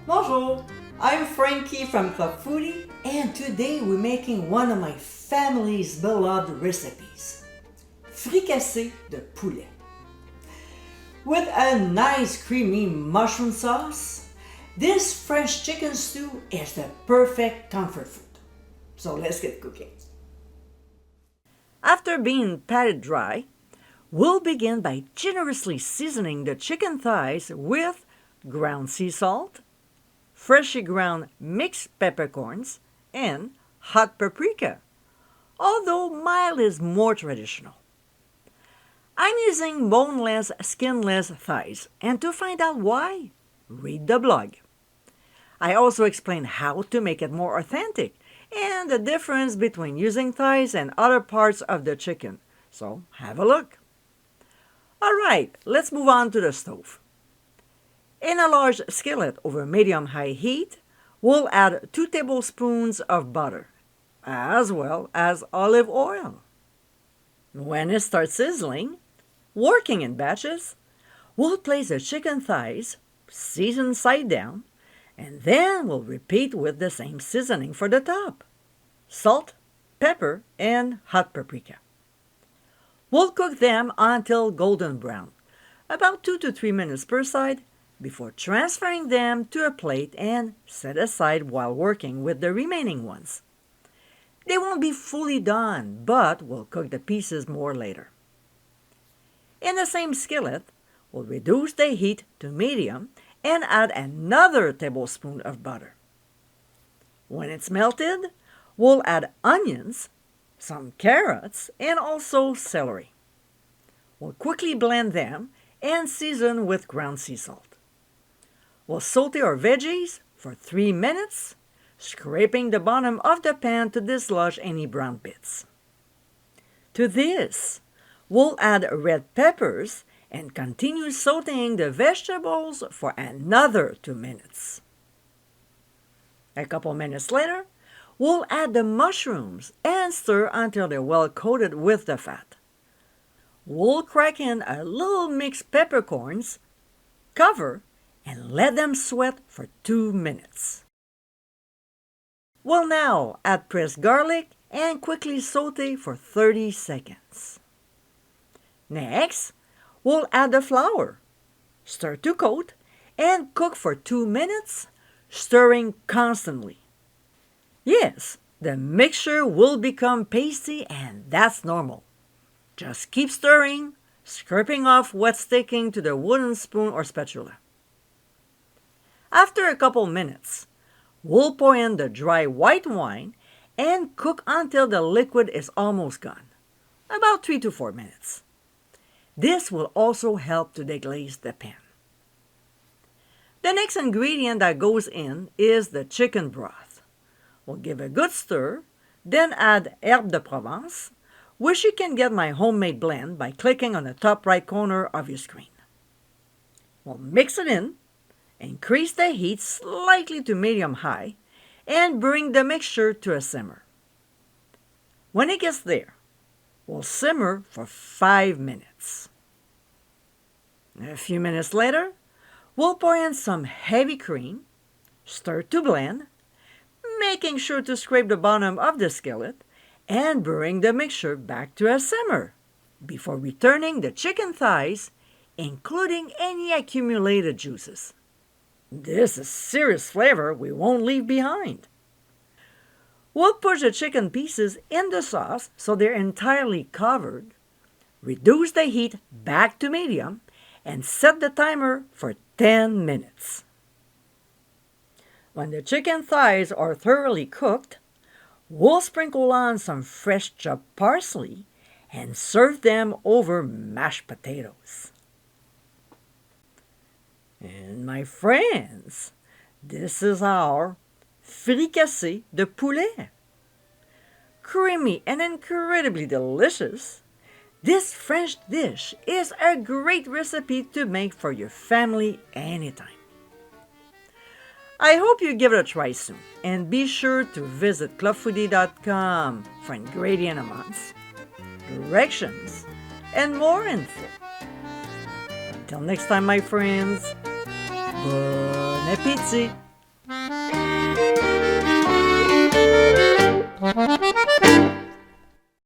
Bonjour, I'm Frankie from Club Foodie, and today we're making one of my family's beloved recipes, Fricassée de Poulet. With a nice creamy mushroom sauce, this French chicken stew is the perfect comfort food. So let's get cooking. After being patted dry, we'll begin by generously seasoning the chicken thighs with ground sea salt, freshly ground mixed peppercorns, and hot paprika, although mild is more traditional. I'm using boneless, skinless thighs, and to find out why, read the blog. I also explain how to make it more authentic and the difference between using thighs and other parts of the chicken, so have a look. Alright, let's move on to the stove. In a large skillet over medium-high heat, we'll add 2 tablespoons of butter, as well as olive oil. When it starts sizzling, working in batches, we'll place the chicken thighs, seasoned side down, and then we'll repeat with the same seasoning for the top: salt, pepper, and hot paprika. We'll cook them until golden brown, about 2 to 3 minutes per side, before transferring them to a plate and set aside while working with the remaining ones. They won't be fully done, but we'll cook the pieces more later. In the same skillet, we'll reduce the heat to medium and add another tablespoon of butter. When it's melted, we'll add onions, some carrots, and also celery. We'll quickly blend them and season with ground sea salt. We'll saute our veggies for 3 minutes, scraping the bottom of the pan to dislodge any brown bits. To this, we'll add red peppers and continue sautéing the vegetables for another 2 minutes. A couple minutes later, we'll add the mushrooms and stir until they're well coated with the fat. We'll crack in a little mixed peppercorns, cover, and let them sweat for 2 minutes. We'll now add pressed garlic and quickly sauté for 30 seconds. Next, we'll add the flour, stir to coat, and cook for 2 minutes, stirring constantly. Yes, the mixture will become pasty, and that's normal. Just keep stirring, scraping off what's sticking to the wooden spoon or spatula. After a couple minutes, we'll pour in the dry white wine and cook until the liquid is almost gone, about 3 to 4 minutes. This will also help to deglaze the pan. The next ingredient that goes in is the chicken broth. We'll give a good stir, then add herbe de Provence, which you can get my homemade blend by clicking on the top right corner of your screen. We'll mix it in, increase the heat slightly to medium-high, and bring the mixture to a simmer. When it gets there, we'll simmer for 5 minutes. A few minutes later, we'll pour in some heavy cream, stir to blend, making sure to scrape the bottom of the skillet, and bring the mixture back to a simmer before returning the chicken thighs, including any accumulated juices. This is serious flavor we won't leave behind. We'll push the chicken pieces in the sauce so they're entirely covered, reduce the heat back to medium, and set the timer for 10 minutes. When the chicken thighs are thoroughly cooked, we'll sprinkle on some fresh chopped parsley and serve them over mashed potatoes. And my friends, this is our Fricassée de Poulet. Creamy and incredibly delicious, this French dish is a great recipe to make for your family anytime. I hope you give it a try soon, and be sure to visit clubfoodie.com for ingredient amounts, directions, and more info. Until next time, my friends, bon appétit!